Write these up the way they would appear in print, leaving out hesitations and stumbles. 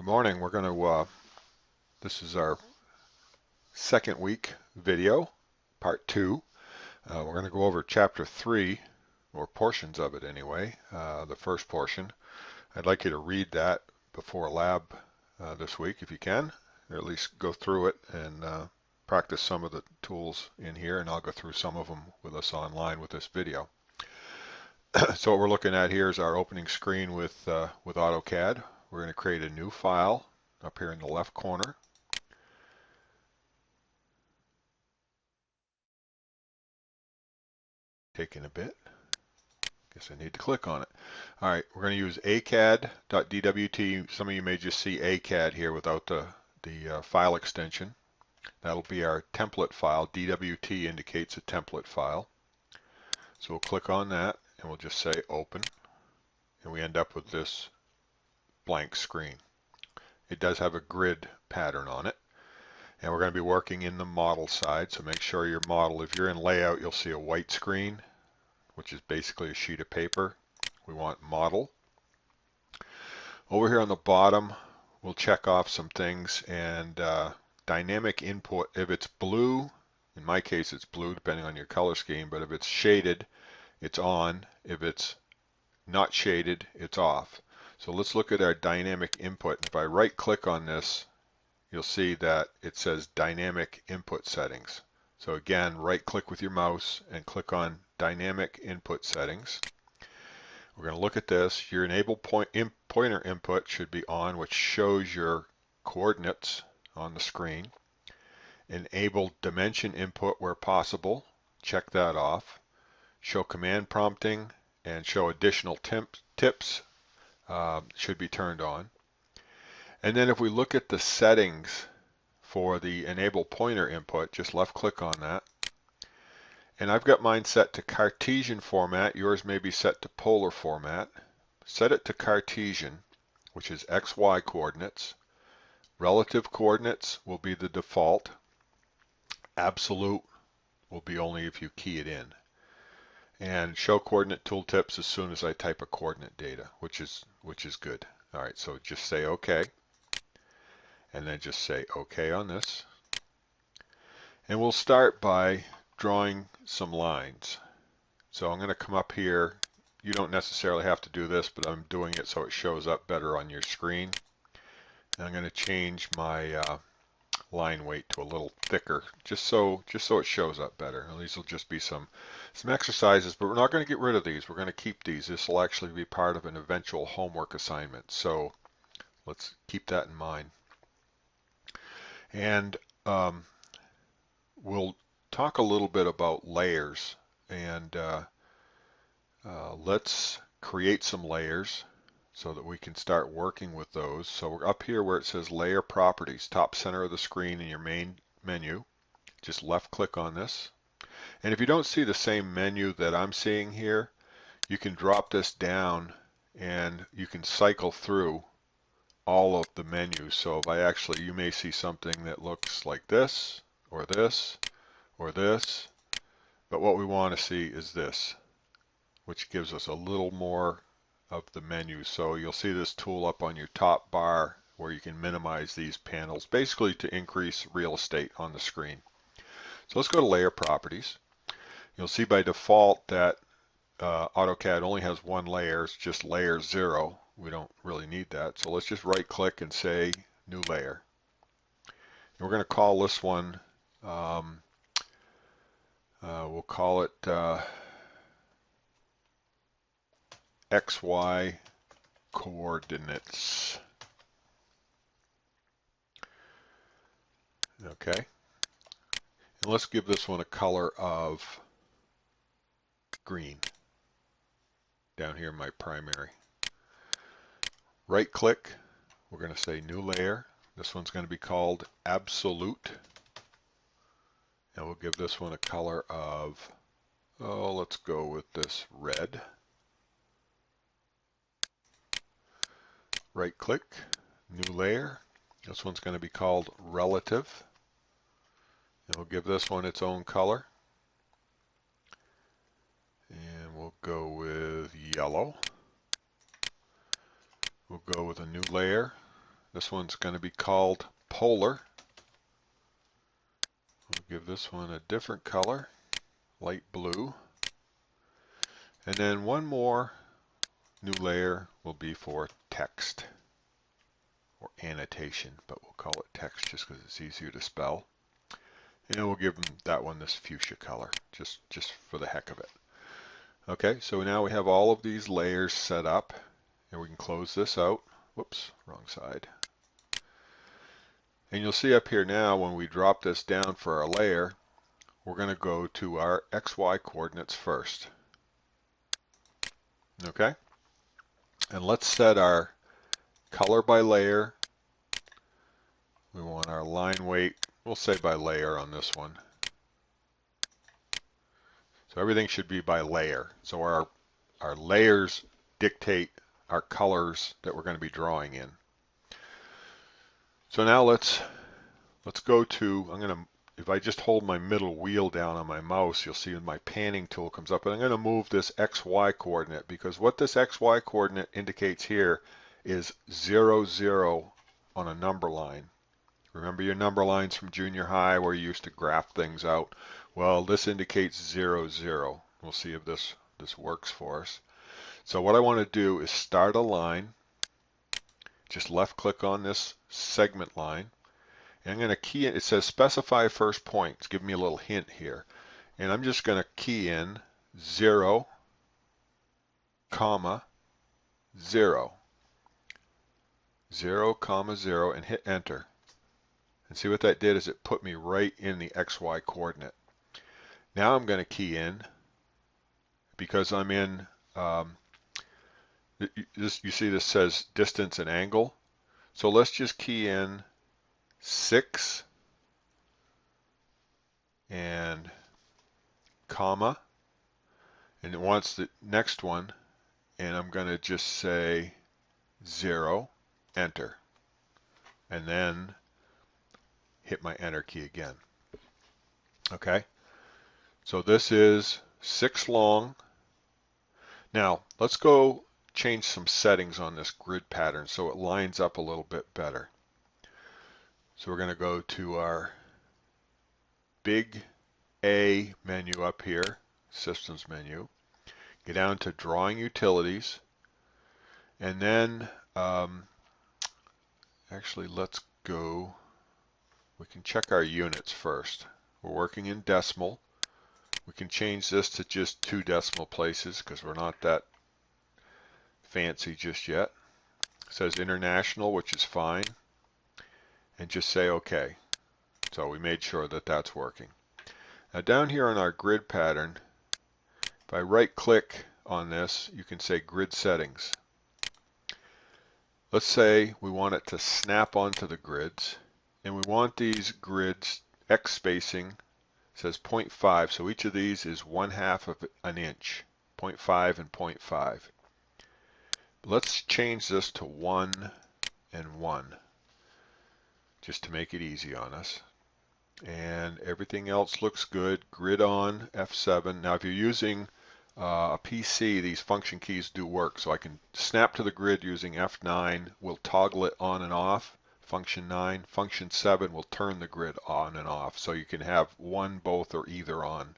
Good morning. This is our second week video, part 2. We're going to go over chapter 3, or portions of it anyway, the first portion. I'd like you to read that before lab this week if you can, or at least go through it and practice some of the tools in here, and I'll go through some of them with us online with this video. So what we're looking at here is our opening screen with Autocad. We're going to create a new file up here in the left corner. Taking a bit. Guess I need to click on it. All right, we're going to use acad.dwt. Some of you may just see acad here without the file extension. That'll be our template file. DWT indicates a template file. So we'll click on that and we'll just say open. And we end up with this blank screen. It does have a grid pattern on it. And we're going to be working in the model side, so make sure your model, if you're in layout, you'll see a white screen, which is basically a sheet of paper. We want model. Over here on the bottom, we'll check off some things, and dynamic input, if it's blue, in my case it's blue depending on your color scheme, but if it's shaded, it's on. If it's not shaded, it's off. So let's look at our dynamic input. If I right click on this, you'll see that it says dynamic input settings. So again, right click with your mouse and click on dynamic input settings. We're going to look at this. Your enable pointer input should be on, which shows your coordinates on the screen. Enable dimension input where possible. Check that off. Show command prompting and show additional tips should be turned on. And then if we look at the settings for the enable pointer input, just left click on that. And I've got mine set to Cartesian format. Yours may be set to polar format. Set it to Cartesian, which is XY coordinates. Relative coordinates will be the default. Absolute will be only if you key it in. And show coordinate tooltips as soon as I type a coordinate data, which is good. All right, so just say OK. And then just say OK on this. And we'll start by drawing some lines. So I'm going to come up here. You don't necessarily have to do this, but I'm doing it so it shows up better on your screen. And I'm going to change my line weight to a little thicker, just so it shows up better. And these will just be some exercises, but we're not going to get rid of these. We're going to keep these. This will actually be part of an eventual homework assignment. So let's keep that in mind. And we'll talk a little bit about layers, and let's create some layers so that we can start working with those. So we're up here where it says layer properties, top center of the screen in your main menu. Just left click on this. And if you don't see the same menu that I'm seeing here, you can drop this down and you can cycle through all of the menus. So if you may see something that looks like this, or this, or this, but what we want to see is this, which gives us a little more of the menu. So you'll see this tool up on your top bar where you can minimize these panels, basically to increase real estate on the screen. So let's go to layer properties. You'll see by default that AutoCAD only has one layer. It's just layer 0. We don't really need that. So let's just right click and say new layer. And we're going to call this one, we'll call it XY coordinates. Okay. And let's give this one a color of green down here in my primary. Right click, we're going to say new layer. This one's going to be called absolute. And we'll give this one a color of, let's go with this red. Right click, new layer. This one's going to be called relative. And we'll give this one its own color. And we'll go with yellow. We'll go with a new layer. This one's going to be called Polar. We'll give this one a different color, light blue. And then one more new layer will be for text or annotation, but we'll call it text just because it's easier to spell. And we'll give them that one this fuchsia color, just for the heck of it. Okay, so now we have all of these layers set up, and we can close this out. Whoops, wrong side. And you'll see up here now when we drop this down for our layer, we're going to go to our XY coordinates first. Okay, and let's set our color by layer. We want our line weight, we'll say by layer on this one. So everything should be by layer. So our layers dictate our colors that we're going to be drawing in. So now let's go to, if I just hold my middle wheel down on my mouse, you'll see my panning tool comes up, and I'm going to move this XY coordinate, because what this XY coordinate indicates here is 0, 0 on a number line. Remember your number lines from junior high where you used to graph things out? Well, this indicates 0, 0. We'll see if this works for us. So what I want to do is start a line. Just left click on this segment line. And I'm going to key in, it says specify first point. It's giving me a little hint here. And I'm just going to key in 0, comma, 0. 0, comma, 0, and hit enter. And see what that did is it put me right in the XY coordinate. Now I'm going to key in, because I'm in, you see this says distance and angle. So let's just key in 6 and comma, and it wants the next one, and I'm going to just say 0, enter, and then hit my enter key again. Okay, so this is 6 long. Now let's go change some settings on this grid pattern so it lines up a little bit better. So we're going to go to our big A menu up here, systems menu, get down to drawing utilities, and then actually let's go, we can check our units first. We're working in decimal. We can change this to just 2 decimal places because we're not that fancy just yet. It says international, which is fine, and just say OK. So we made sure that that's working. Now down here on our grid pattern, if I right click on this, you can say grid settings. Let's say we want it to snap onto the grids, and we want these grids X spacing, says 0.5, so each of these is 1/2 of an inch, 0.5 and 0.5. Let's change this to 1 and 1, just to make it easy on us. And everything else looks good. Grid on, F7. Now if you're using a PC, these function keys do work. So I can snap to the grid using F9. We'll toggle it on and off. Function 9. Function 7 will turn the grid on and off. So you can have one, both, or either on.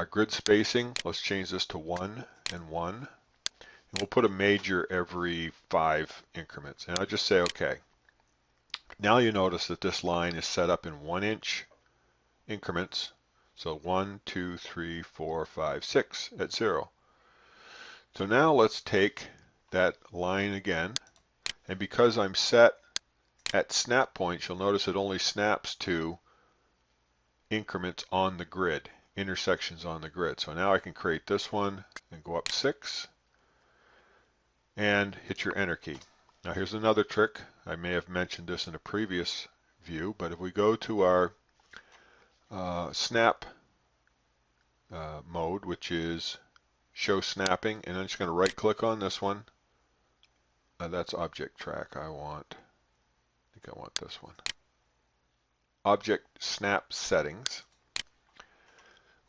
Grid spacing, let's change this to 1 and 1. And we'll put a major every 5 increments. And I'll just say OK. Now you notice that this line is set up in 1-inch increments. So 1, 2, 3, 4, 5, 6 at 0. So now let's take that line again. And because I'm set at snap points, you'll notice it only snaps to increments on the grid, intersections on the grid. So now I can create this one and go up 6 and hit your enter key. Now here's another trick. I may have mentioned this in a previous view, but if we go to our snap mode, which is show snapping, and I'm just going to right click on this one. That's object track. I think I want this one. Object snap settings.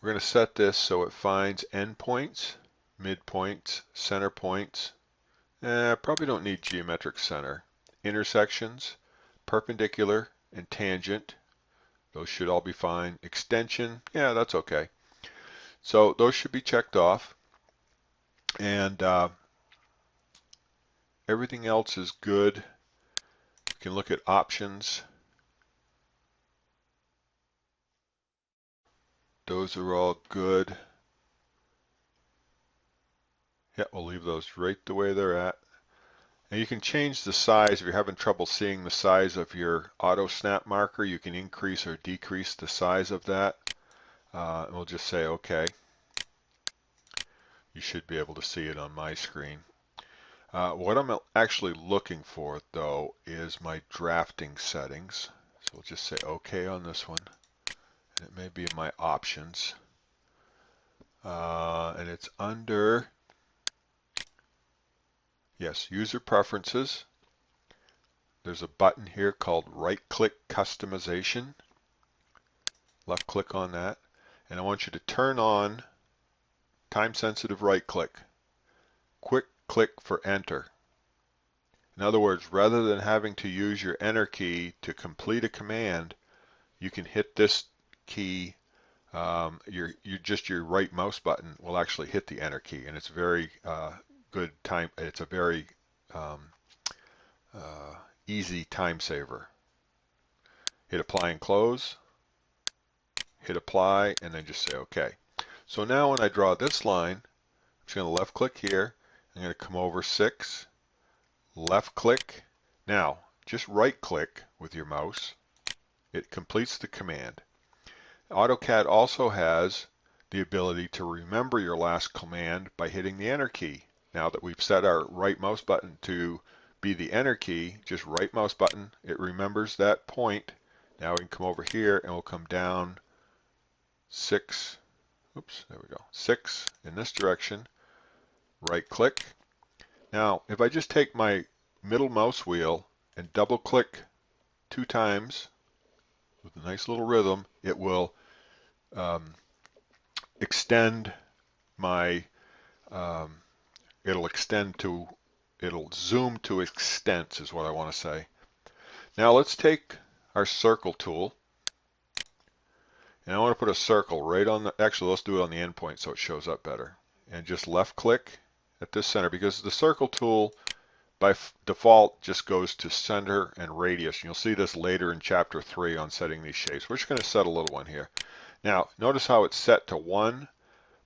We're going to set this so it finds endpoints, midpoints, center points. Probably don't need geometric center. intersections, perpendicular, and tangent. Those should all be fine. Extension, yeah, that's okay. So those should be checked off. And everything else is good. You can look at options. Those are all good. Yeah, we'll leave those right the way they're at. And you can change the size. If you're having trouble seeing the size of your auto snap marker, you can increase or decrease the size of that. And we'll just say OK. You should be able to see it on my screen. What I'm actually looking for, though, is my drafting settings. So we'll just say OK on this one. And it may be in my options. And it's under, yes, user preferences. There's a button here called right-click customization. Left-click on that. And I want you to turn on time-sensitive right-click. Quick click for enter. In other words, rather than having to use your enter key to complete a command, you can hit this key. Your right mouse button will actually hit the enter key, and it's very good time. It's a very easy time saver. Hit apply and close. Hit apply, and then just say OK. So now when I draw this line, I'm just going to left click here. I'm going to come over 6, left click. Now, just right click with your mouse. It completes the command. AutoCAD also has the ability to remember your last command by hitting the enter key. Now that we've set our right mouse button to be the enter key, just right mouse button, it remembers that point. Now we can come over here and we'll come down 6, oops, there we go, 6 in this direction, right click. Now, if I just take my middle mouse wheel and double click 2 times with a nice little rhythm, it will extend my, it'll zoom to extents is what I want to say. Now let's take our circle tool, and I want to put a circle right on the, actually let's do it on the endpoint so it shows up better. And just left click at this center, because the circle tool by default just goes to center and radius. You'll see this later in chapter 3 on setting these shapes. We're just going to set a little one here. Now notice how it's set to 1,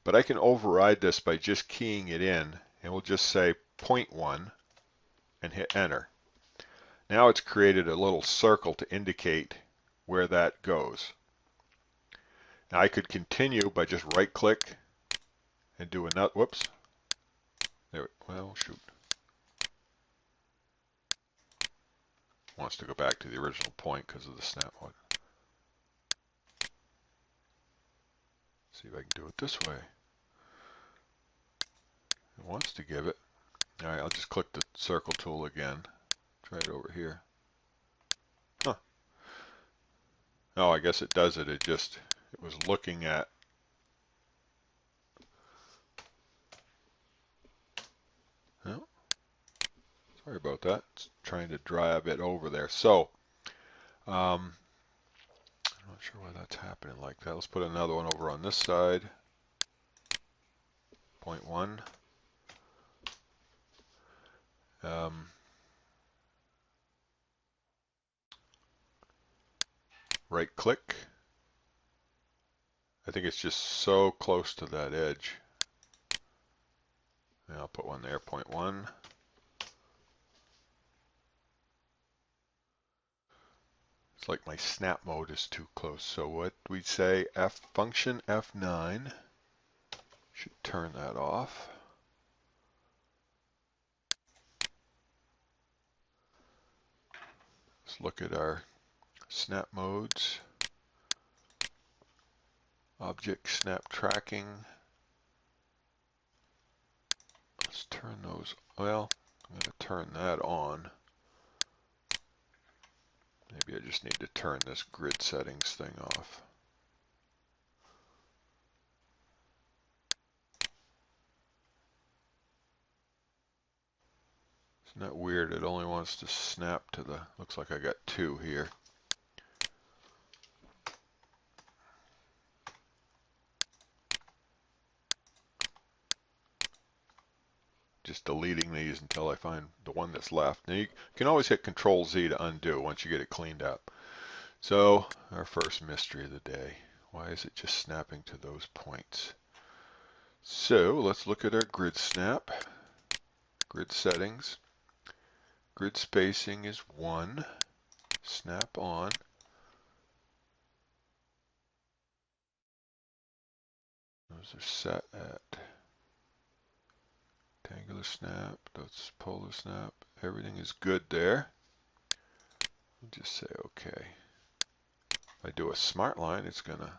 but I can override this by just keying it in, and we'll just say 0.1 and hit enter. Now it's created a little circle to indicate where that goes. Now I could continue by just right click and do another, whoops, there, well shoot. Wants to go back to the original point because of the snap mode. See if I can do it this way. It wants to give it. All right, I'll just click the circle tool again. Try it over here. Huh. Oh, I guess it does it. It was looking at. Oh, sorry about that. It's trying to drive it over there. So, I'm not sure why that's happening like that. Let's put another one over on this side. 0.1. Right click. I think it's just so close to that edge. And I'll put one there, 0.1. It's like my snap mode is too close. So what we'd say, function F9, should turn that off. Let's look at our snap modes. Object snap tracking. Let's turn those, well, I'm going to turn that on. Maybe I just need to turn this grid settings thing off. Isn't that weird? It only wants to snap to the, looks like I got two here. Just deleting these until I find the one that's left. Now you can always hit Control Z to undo once you get it cleaned up. So our first mystery of the day. Why is it just snapping to those points? So let's look at our grid snap. Grid settings. Grid spacing is 1. Snap on. Those are set at rectangular snap, that's polar snap. Everything is good there. We'll just say OK. If I do a smart line, it's going to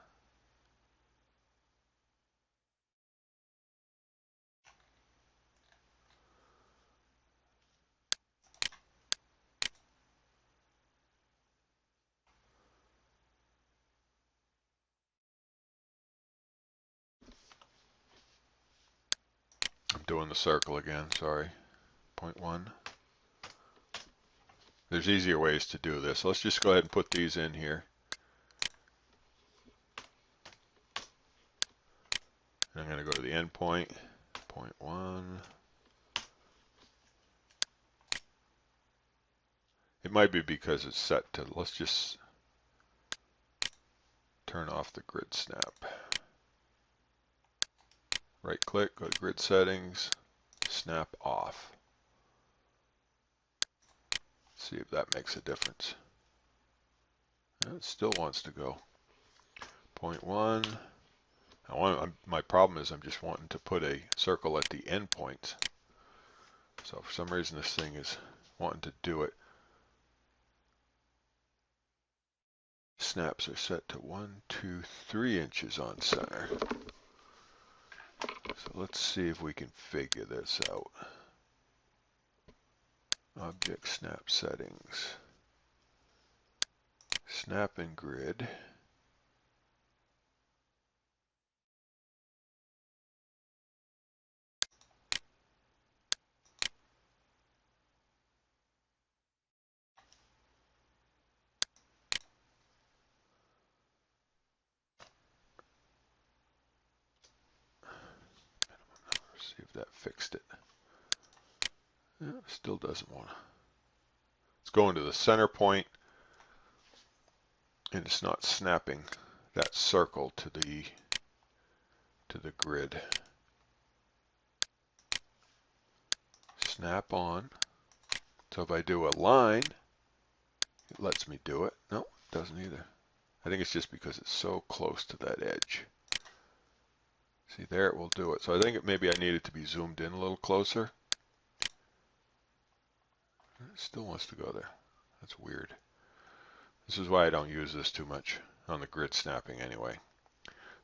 I'm doing the circle again, sorry. 0.1. There's easier ways to do this. Let's just go ahead and put these in here. And I'm going to go to the endpoint, 0.1. It might be because it's set to, let's just turn off the grid snap. Right click, go to grid settings, snap off. See if that makes a difference. It still wants to go. 0.1. My problem is I'm just wanting to put a circle at the end points. So for some reason this thing is wanting to do it. Snaps are set to 1, 2, 3 inches on center. So let's see if we can figure this out. Object snap settings. Snap and grid. See if that fixed it. Yeah, still doesn't want to. It's going to the center point, and it's not snapping that circle to the grid. Snap on. So if I do a line, it lets me do it. No, it doesn't either. I think it's just because it's so close to that edge. See, there it will do it. So I think maybe I need it to be zoomed in a little closer. It still wants to go there. That's weird. This is why I don't use this too much on the grid snapping anyway.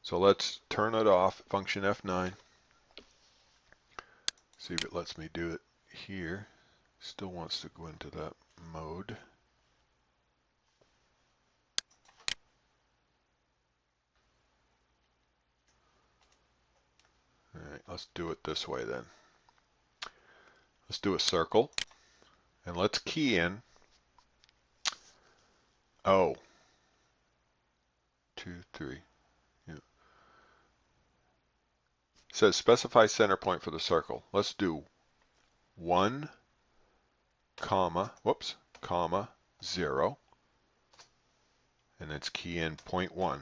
So let's turn it off, function F9. See if it lets me do it here. Still wants to go into that mode. All right, let's do it this way then. Let's do a circle, and let's key in O. 2, 3. Yeah. It says specify center point for the circle. Let's do 1, comma, whoops, comma, 0, and let's key in 0.1.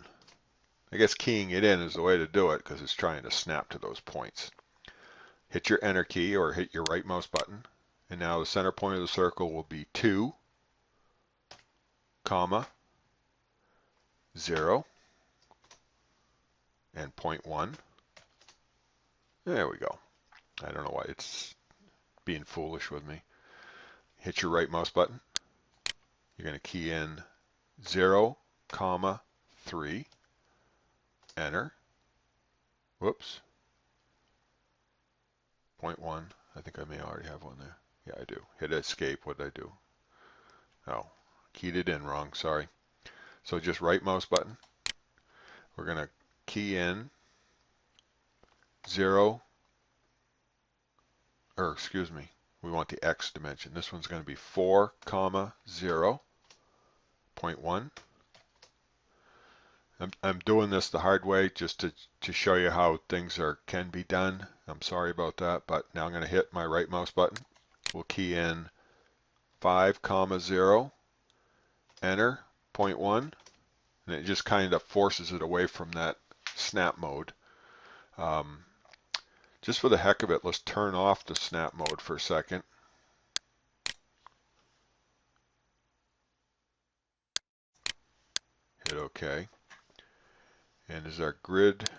I guess keying it in is the way to do it because it's trying to snap to those points. Hit your enter key or hit your right mouse button, and now the center point of the circle will be 2, comma, 0, and 0.1. There we go. I don't know why it's being foolish with me. Hit your right mouse button. You're going to key in 0, comma, 3, enter. Whoops. 0.1. I think I may already have one there. Yeah, I do. Hit escape. What did I do? Oh, keyed it in wrong. Sorry. So just right mouse button. We're going to key in 0, or excuse me. we want the X dimension. This one's going to be 4, 0.1. I'm doing this the hard way just to show you how things can be done. I'm sorry about that, but now I'm going to hit my right mouse button. We'll key in 5, 0, enter, 0.1, and it just kind of forces it away from that snap mode. Just for the heck of it, let's turn off the snap mode for a second. Hit OK. And is our grid,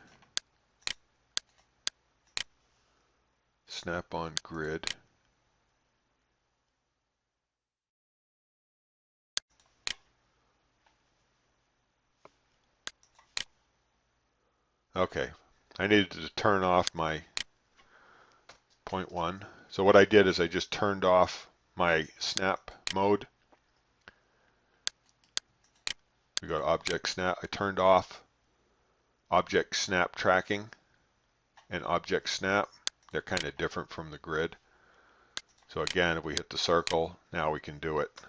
snap on grid. Okay, I needed to turn off my 0.1. So what I did is I just turned off my snap mode. We go to object snap. I turned off object snap tracking and object snap. They're kind of different from the grid. So again, if we hit the circle, now we can do it a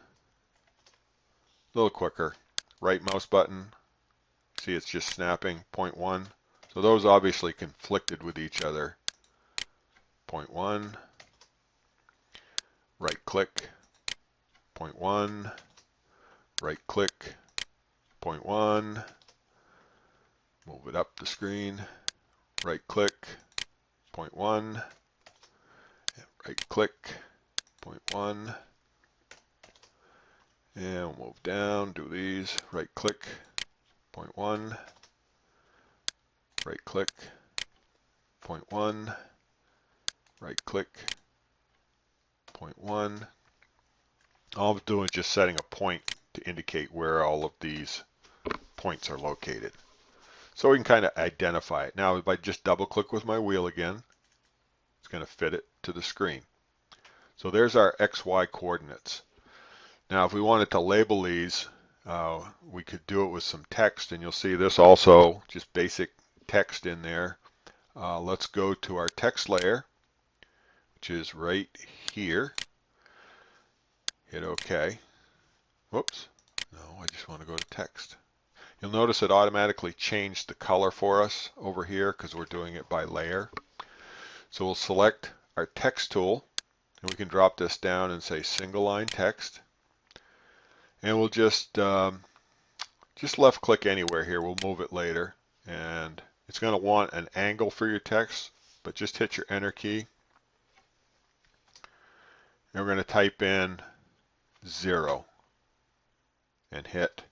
little quicker. Right mouse button. See, it's just snapping 0.1. So those obviously conflicted with each other. 0.1. Right click. 0.1. Right click. 0.1. Move it up the screen. Right click. 0.1. Right click. 0.1. And we'll move down, do these. Right click. 0.1. Right click. 0.1. Right click. 0.1. All I'm doing is just setting a point to indicate where all of these points are located. So we can kind of identify it. Now if I just double click with my wheel again, it's going to fit it to the screen. So there's our XY coordinates. Now if we wanted to label these, we could do it with some text, and you'll see this also, just basic text in there. Let's go to our text layer, which is right here. Hit OK. Whoops. No, I just want to go to text. You'll notice it automatically changed the color for us over here because we're doing it by layer. So we'll select our text tool, and we can drop this down and say single line text. And we'll just left click anywhere here. We'll move it later. And it's going to want an angle for your text, but just hit your enter key. And we're going to type in 0 and hit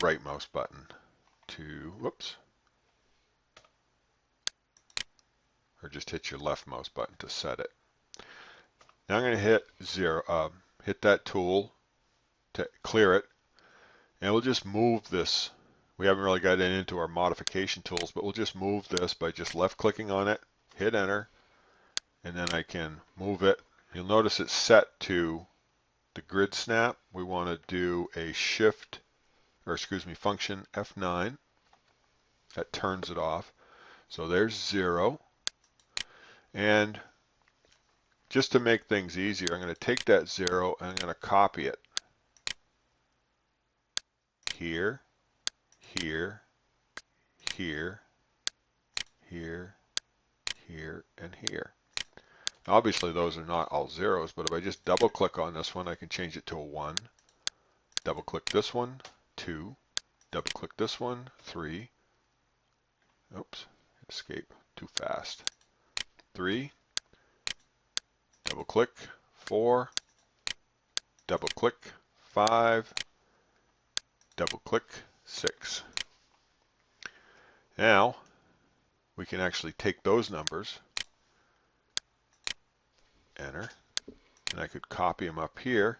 right mouse button to, whoops, or just hit your left mouse button to set it. Now I'm going to hit 0, hit that tool to clear it, and we'll just move this. We haven't really got into our modification tools, but we'll just move this by just left clicking on it, hit enter, and then I can move it. You'll notice it's set to the grid snap. We want to do a function F9. That turns it off. So there's 0. And just to make things easier, I'm going to take that 0 and I'm going to copy it here, here, here, here, here, and here. Obviously those are not all zeros, but if I just double click on this one, I can change it to a 1. Double click this one, 2. Double click this one, 3. Oops, escape too fast. 3. Double click, 4. Double click, 5. Double click, 6. Now we can actually take those numbers, enter, and I could copy them up here.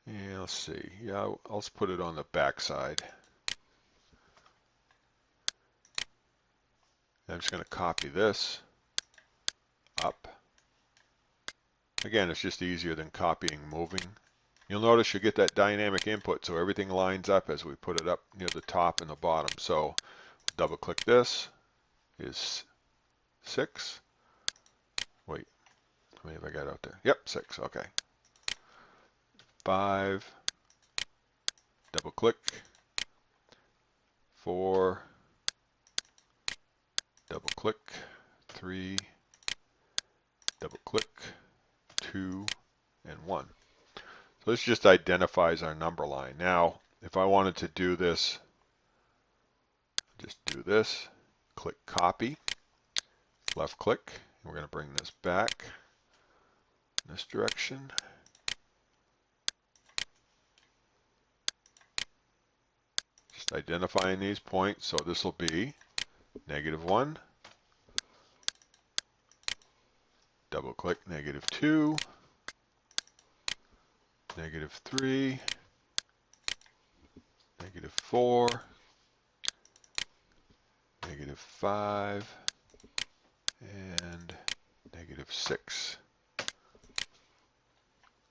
And let's see, yeah, let's put it on the back side. I'm just going to copy this up. Again, it's just easier than copying moving. You'll notice you get that dynamic input, so everything lines up as we put it up near the top and the bottom. So double click this is 6. Wait, many have I got out there? Yep, 6. Okay. 5. Double click. 4. Double click. 3. Double click. 2 and 1. So this just identifies our number line. Now, if I wanted to do this, just do this. Click copy. Left click. And we're going to bring this back in this direction. Just identifying these points. So this will be -1. Double click -2. -3. -4. -5. And -6.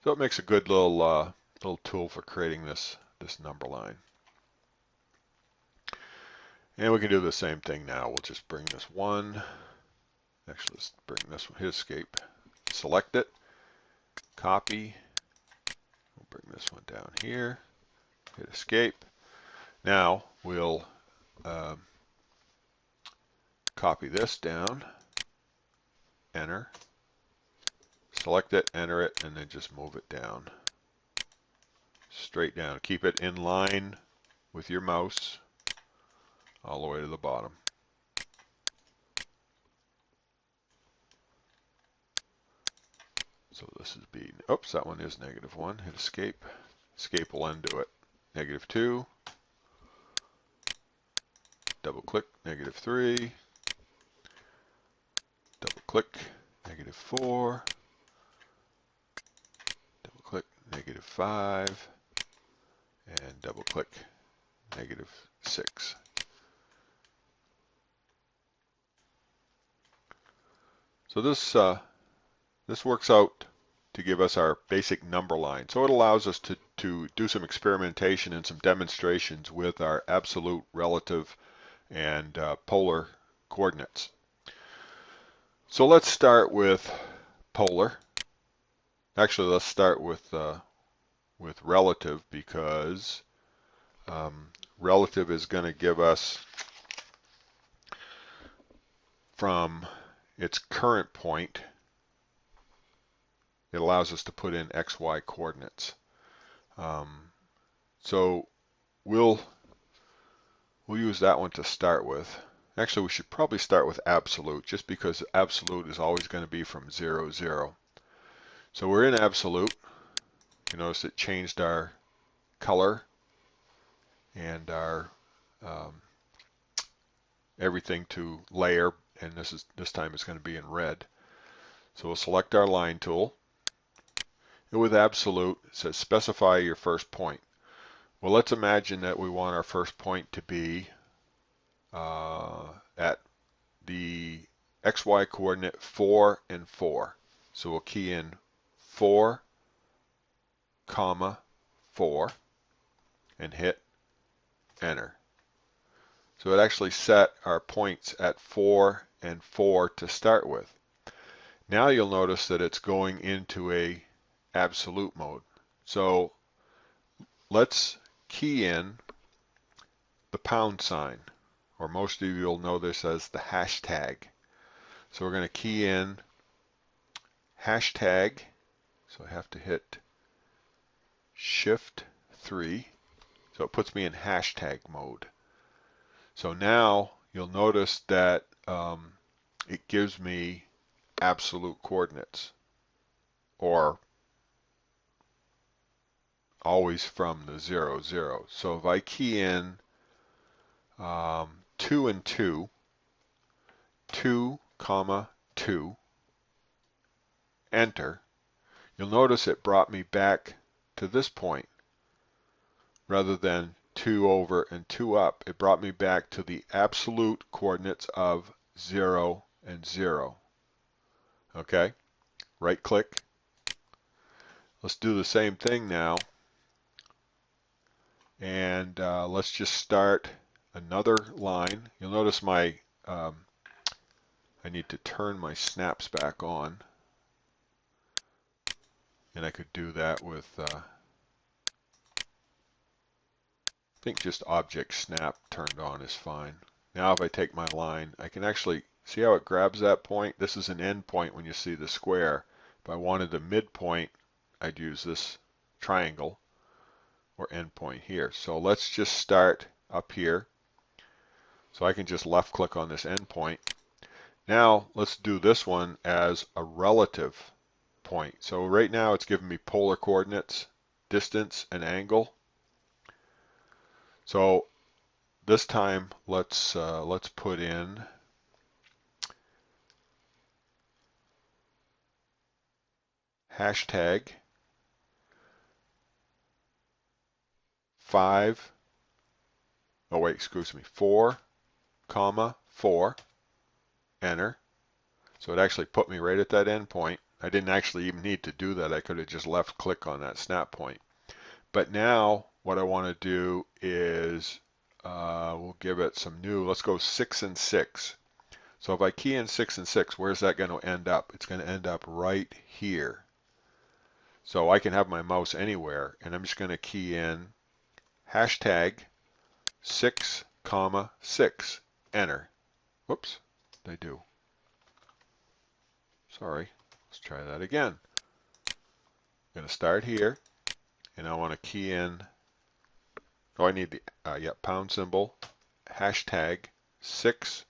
So it makes a good little tool for creating this number line. And we can do the same thing now. We'll just bring this one. Actually, let's bring this one, hit escape. Select it. Copy. We'll bring this one down here. Hit escape. Now we'll copy this down. Enter. Select it, enter it, and then just move it down. Straight down. Keep it in line with your mouse all the way to the bottom. So this is B. Oops, that one is -1. Hit escape. Escape will undo it. -2. Double click. -3. Double click. -4. Double click. -5. And double click. -6. So this works out to give us our basic number line. So it allows us to do some experimentation and some demonstrations with our absolute, relative, and polar coordinates. So let's start with polar. Actually, let's start with relative, because relative is going to give us from its current point. It allows us to put in XY coordinates. So we'll use that one to start with. Actually, we should probably start with absolute, just because absolute is always going to be from 0, 0. So we're in absolute. You notice it changed our color and our everything to layer, and this time it's going to be in red. So we'll select our line tool. And with absolute, it says specify your first point. Well, let's imagine that we want our first point to be at the XY coordinate 4 and 4. So we'll key in 4, 4 and hit enter. So it actually set our points at 4 and 4 to start with. Now you'll notice that it's going into a absolute mode. So let's key in the pound sign, or most of you will know this as the hashtag. So we're going to key in hashtag. So I have to hit Shift 3. So it puts me in hashtag mode. So now you'll notice that it gives me absolute coordinates, or always from the 0, 0. So if I key in 2 and 2, 2, 2, enter, you'll notice it brought me back to this point. Rather than 2 over and 2 up, it brought me back to the absolute coordinates of 0 and 0. Okay, right click. Let's do the same thing now. And let's just start another line. You'll notice I need to turn my snaps back on. And I could do that with, I think just object snap turned on is fine. Now if I take my line, I can actually see how it grabs that point. This is an end point when you see the square. If I wanted the midpoint, I'd use this triangle or end point here. So let's just start up here. So I can just left click on this end point. Now let's do this one as a relative point. So right now it's giving me polar coordinates, distance, and angle. So this time let's put in hashtag 4, 4, enter. So it actually put me right at that end point. I didn't actually even need to do that. I could have just left click on that snap point. But now what I want to do is we'll give it some new. Let's go 6 and 6. So if I key in 6 and 6, where's that going to end up? It's going to end up right here. So I can have my mouse anywhere, and I'm just going to key in hashtag 6, 6, enter. Whoops, they do. Sorry, let's try that again. I'm going to start here, and I want to key in, I need the pound symbol, hashtag 6,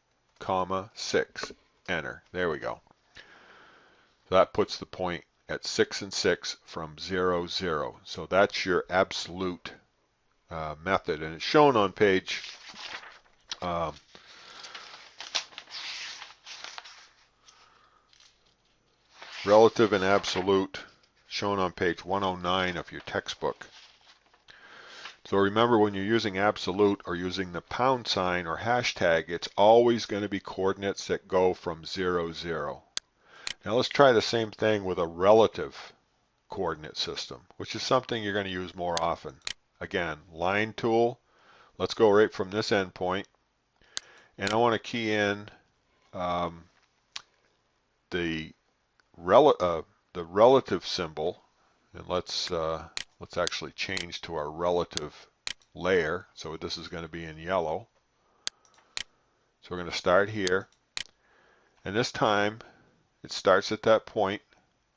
6, enter. There we go. So that puts the point at 6 and 6 from 0, 0. So that's your absolute method, and it's shown on page relative and absolute, shown on page 109 of your textbook. So remember, when you're using absolute or using the pound sign or hashtag, it's always going to be coordinates that go from 0, 0. Now let's try the same thing with a relative coordinate system, which is something you're going to use more often. Again, line tool. Let's go right from this endpoint, and I want to key in the relative symbol, and let's actually change to our relative layer. So this is going to be in yellow. So we're going to start here, and this time it starts at that point,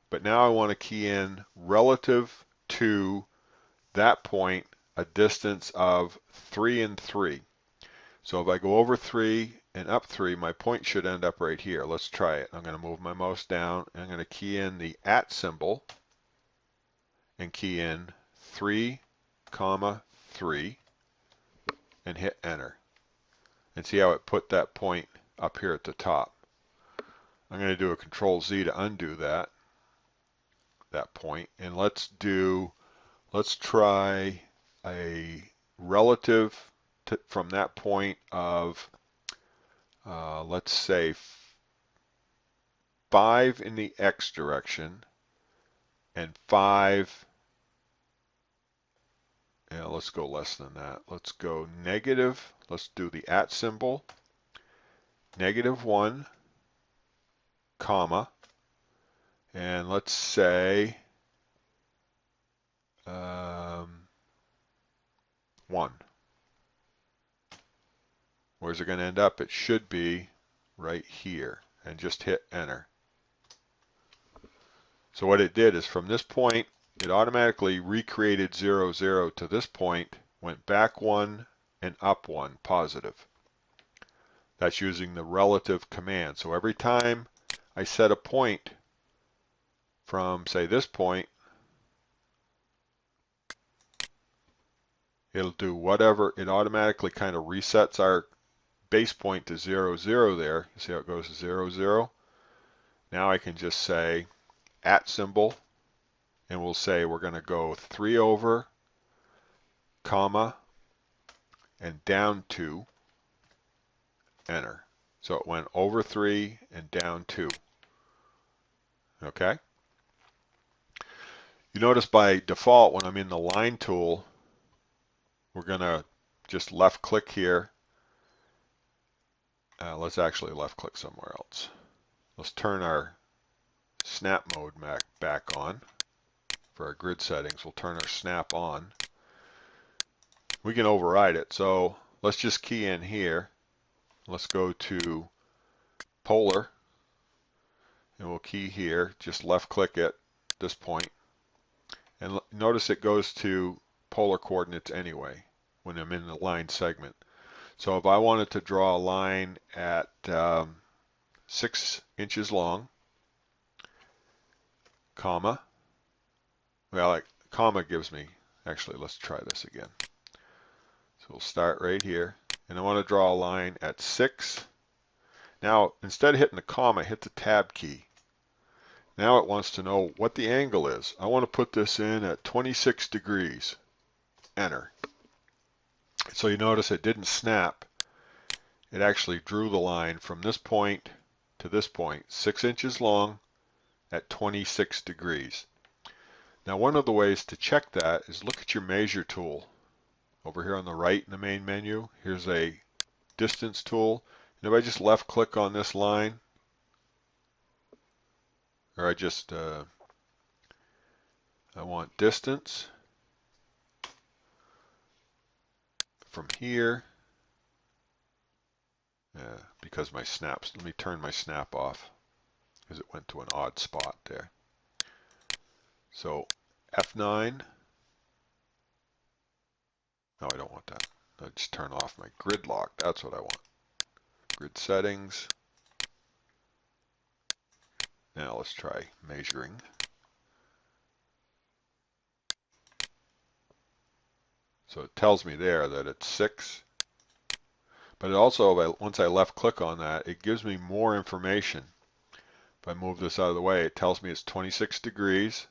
but now I want to key in relative to that point a distance of 3 and 3. So if I go over 3 and up 3, my point should end up right here. Let's try it. I'm going to move my mouse down, and I'm going to key in the @ symbol and key in 3, 3 and hit enter. And see how it put that point up here at the top. I'm going to do a Control Z to undo that point, and let's try a relative from that point of let's say 5 in the X direction and 5, let's go less than that. Let's go negative, let's do the @ symbol, -1, comma, and let's say 1. Where's it going to end up? It should be right here, and just hit enter. So what it did is from this point, it automatically recreated 0, 0 to this point, went back 1 and up 1, positive. That's using the relative command. So every time I set a point from, say, this point, it'll do whatever. It automatically kind of resets our base point to 0, 0 there. See how it goes to 0, 0? Now I can just say @ symbol, and we'll say we're going to go 3 over, comma, and down 2, enter. So it went over 3 and down 2. Okay? You notice by default when I'm in the line tool, we're going to just left click here. Let's actually left click somewhere else. Let's turn our snap mode back on. for our grid settings. We'll turn our snap on. We can override it. So let's just key in here. Let's go to polar, and we'll key here. Just left click at this point. And notice it goes to polar coordinates anyway when I'm in the line segment. So if I wanted to draw a line at 6 inches long, comma, well, comma gives me, actually, let's try this again. So we'll start right here, and I want to draw a line at 6. Now, instead of hitting the comma, hit the tab key. Now it wants to know what the angle is. I want to put this in at 26 degrees. Enter. So you notice it didn't snap. It actually drew the line from this point to this point, 6 inches long at 26 degrees. Now, one of the ways to check that is look at your measure tool. Over here on the right in the main menu, here's a distance tool. And if I just left click on this line, or I want distance from here, because my snaps, let me turn my snap off because it went to an odd spot there. So F9, no, I don't want that. I'll just turn off my grid lock. That's what I want. Grid settings. Now let's try measuring. So it tells me there that it's 6. But it also, once I left click on that, it gives me more information. If I move this out of the way, it tells me it's 26 degrees.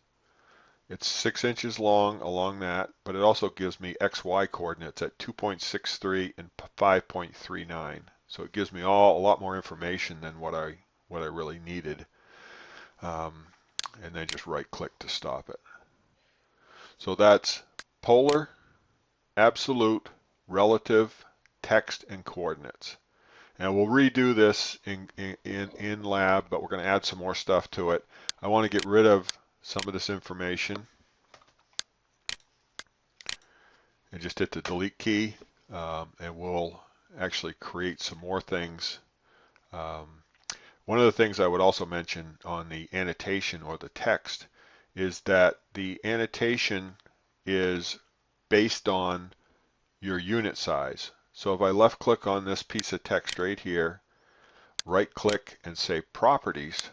It's 6 inches long along that, but it also gives me XY coordinates at 2.63 and 5.39. So it gives me a lot more information than what I really needed. And then just right click to stop it. So that's polar, absolute, relative, text, and coordinates. And we'll redo this in lab, but we're going to add some more stuff to it. I want to get rid of some of this information and just hit the delete key, and we'll actually create some more things. One of the things I would also mention on the annotation or the text is that the annotation is based on your unit size. So if I left click on this piece of text right here, right click and say properties,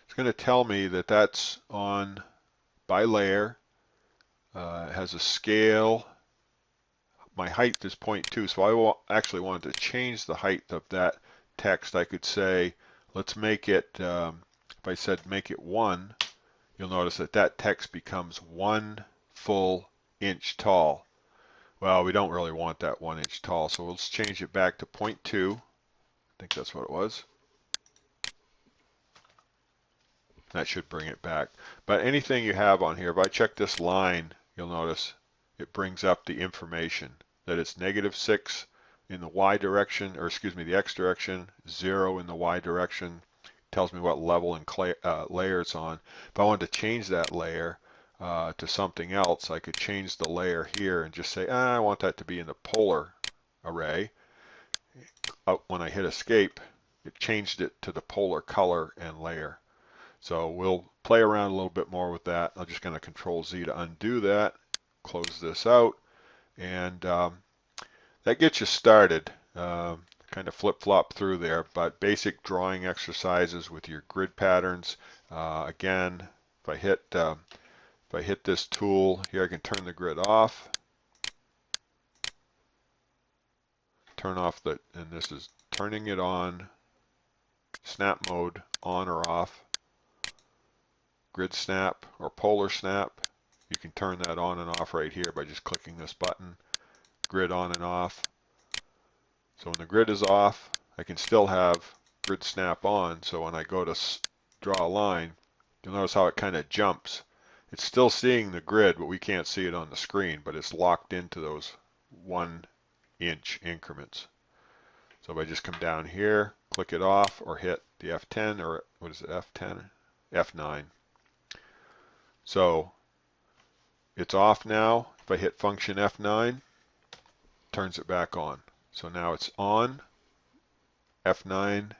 it's going to tell me that that's on by layer, it has a scale, my height is 0.2, so I actually wanted to change the height of that text. I could say, let's make it, if I said make it 1, you'll notice that that text becomes 1 full inch tall. Well, we don't really want that 1 inch tall, so let's change it back to 0.2. I think that's what it was. That should bring it back. But anything you have on here, if I check this line, you'll notice it brings up the information that it's -6 in the Y direction, or excuse me, the X direction, 0 in the Y direction. Tells me what level and layer it's on. If I wanted to change that layer to something else, I could change the layer here and just say, I want that to be in the polar array. When I hit escape, it changed it to the polar color and layer. So we'll play around a little bit more with that. I'm just going to Control Z to undo that, close this out, and that gets you started. Kind of flip-flop through there, but basic drawing exercises with your grid patterns. Again, if I hit this tool here, I can turn the grid off. Turn off the, and this is turning it on. Snap mode on or off. Grid snap or polar snap. You can turn that on and off right here by just clicking this button. Grid on and off. So when the grid is off, I can still have grid snap on. So when I go to draw a line, you'll notice how it kind of jumps. It's still seeing the grid, but we can't see it on the screen, but it's locked into those 1 inch increments. So if I just come down here, click it off, or hit the F10, or what is it, F10? F9. So it's off now. If I hit function F9, turns it back on. So now it's on, F9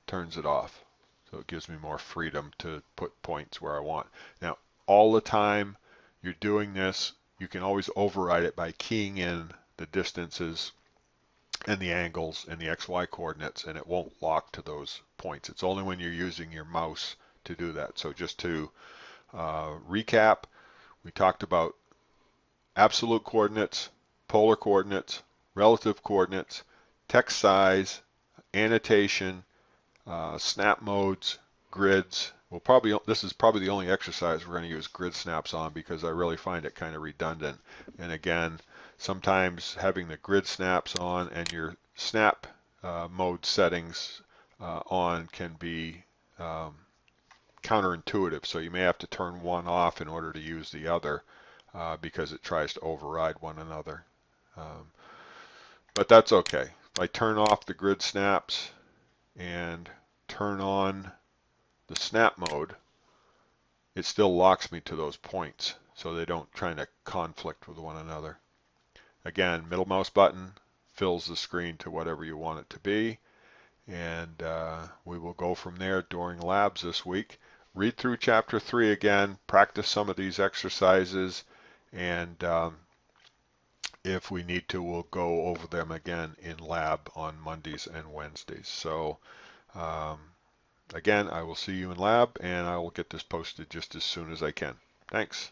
turns it off. So it gives me more freedom to put points where I want. Now, all the time you're doing this, you can always override it by keying in the distances and the angles and the XY coordinates, and it won't lock to those points. It's only when you're using your mouse to do that. So just to recap, we talked about absolute coordinates, polar coordinates, relative coordinates, text size, annotation, snap modes, grids. This is probably the only exercise we're going to use grid snaps on because I really find it kind of redundant. And again, sometimes having the grid snaps on and your snap mode settings on can be counterintuitive. So you may have to turn one off in order to use the other because it tries to override one another. But that's okay. If I turn off the grid snaps and turn on the snap mode, it still locks me to those points so they don't try to conflict with one another. Again, middle mouse button fills the screen to whatever you want it to be, and we will go from there during labs this week. Read through chapter 3 again, practice some of these exercises, and if we need to, we'll go over them again in lab on Mondays and Wednesdays. So again, I will see you in lab, and I will get this posted just as soon as I can. Thanks.